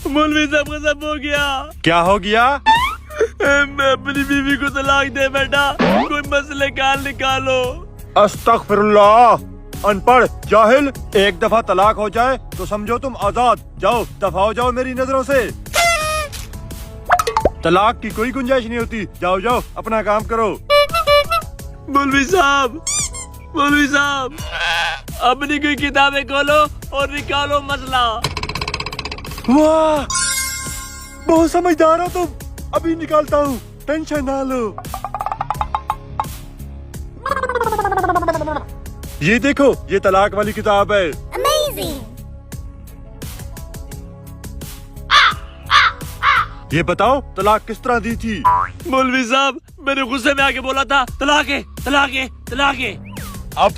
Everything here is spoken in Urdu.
مولوی صاحب ختم ہو گیا. کیا ہو گیا؟ میں اپنی بیوی کو طلاق دے بیٹا, کوئی مسئلہ حل نکالو. استغفر اللہ. ان پڑھ جاہل. ایک دفعہ طلاق ہو جائے تو سمجھو تم آزاد. جاؤ دفع ہو جاؤ میری نظروں سے. طلاق کی کوئی گنجائش نہیں ہوتی. جاؤ جاؤ اپنا کام کرو. مولوی صاحب, مولوی صاحب, اپنی کوئی کتابیں کھولو اور نکالو مسئلہ. واہ بہت سمجھدار ہو تم. ابھی نکالتا ہوں, ٹینشن نہ لو. یہ دیکھو, یہ طلاق والی کتاب ہے. یہ بتاؤ طلاق کس طرح دی تھی؟ مولوی صاحب میں نے غصے میں آ کے بولا تھا طلاق ہے, طلاق ہے, طلاق ہے. اب